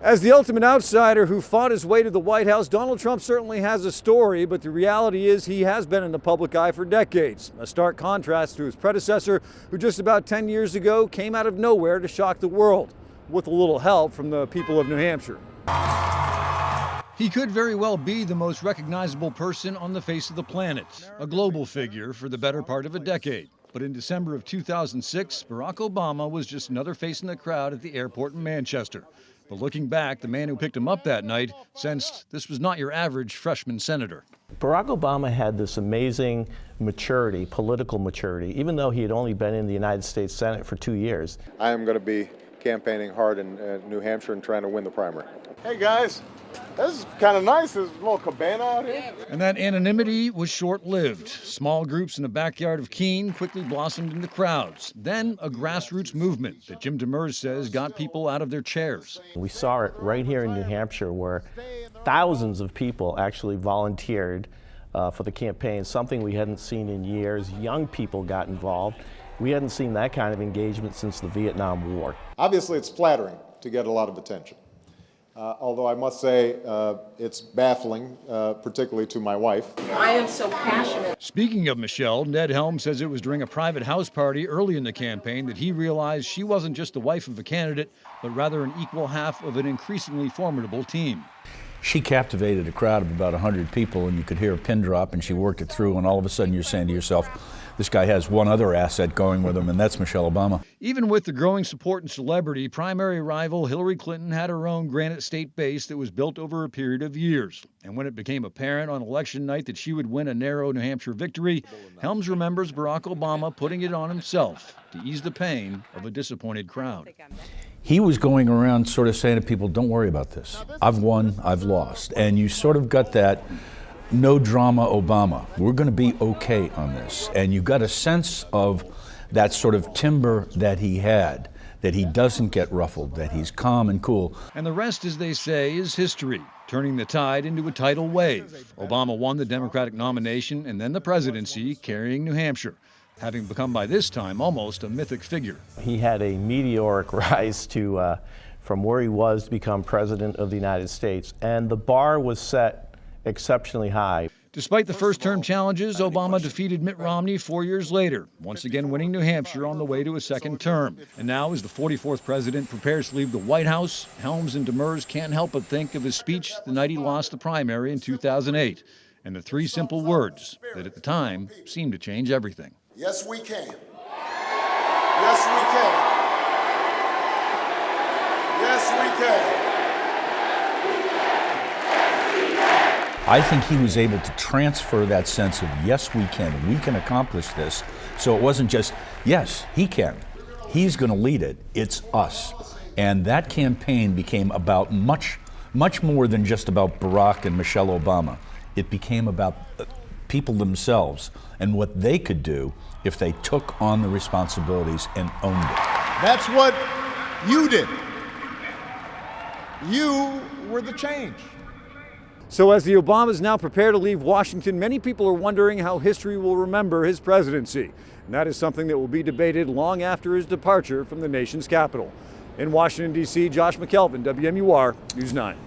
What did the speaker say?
As the ultimate outsider who fought his way to the White House, Donald Trump certainly has a story, but the reality is he has been in the public eye for decades. A stark contrast to his predecessor, who just about 10 years ago came out of nowhere to shock the world, with a little help from the people of New Hampshire. He could very well be the most recognizable person on the face of the planet, a global figure for the better part of a decade. But in December of 2006, Barack Obama was just another face in the crowd at the airport in Manchester. But looking back, the man who picked him up that night sensed this was not your average freshman senator. Barack Obama had this amazing maturity, political maturity, even though he had only been in the United States Senate for 2 years. I am going to be campaigning hard in New Hampshire and trying to win the primary. Hey guys, this is kind of nice. There's a little cabana out here. And that anonymity was short-lived. Small groups in the backyard of Keene quickly blossomed into crowds. Then a grassroots movement that Jim Demers says got people out of their chairs. We saw it right here in New Hampshire where thousands of people actually volunteered for the campaign, something we hadn't seen in years. Young people got involved. We hadn't seen that kind of engagement since the Vietnam War. Obviously, it's flattering to get a lot of attention. Although I must say it's baffling, particularly to my wife. I am so passionate. Speaking of Michelle, Ned Helms says it was during a private house party early in the campaign that he realized she wasn't just the wife of a candidate, but rather an equal half of an increasingly formidable team. She captivated a crowd of about 100 people, and you could hear a pin drop, and she worked it through, and all of a sudden you're saying to yourself, this guy has one other asset going with him, and that's Michelle Obama. Even with the growing support and celebrity, primary rival Hillary Clinton had her own Granite State base that was built over a period of years. And when it became apparent on election night that she would win a narrow New Hampshire victory, Helms remembers Barack Obama putting it on himself to ease the pain of a disappointed crowd. He was going around sort of saying to people, don't worry about this. I've won, I've lost. And you sort of got that no drama Obama. We're going to be okay on this. And you got a sense of that sort of timber that he had, that he doesn't get ruffled, that he's calm and cool. And the rest, as they say, is history, turning the tide into a tidal wave. Obama won the Democratic nomination and then the presidency, carrying New Hampshire, having become by this time almost a mythic figure. He had a meteoric rise to from where he was to become president of the United States, and the bar was set exceptionally high. Despite the first-term challenges, Obama defeated Mitt Romney 4 years later, once again winning New Hampshire on the way to a second term. And now, as the 44th president prepares to leave the White House, Helms and Demers can't help but think of his speech the night he lost the primary in 2008, and the three simple words that at the time seemed to change everything. Yes, we can. Yes, we can. Yes, we can. I think he was able to transfer that sense of, yes, we can accomplish this. So it wasn't just, yes, he can. He's going to lead it. It's us. And that campaign became about much more than just about Barack and Michelle Obama. It became about people themselves and what they could do if they took on the responsibilities and owned it. That's what you did. You were the change. So as the Obamas now prepare to leave Washington, many people are wondering how history will remember his presidency. And that is something that will be debated long after his departure from the nation's capital. In Washington, D.C., Josh McKelvin, WMUR News 9.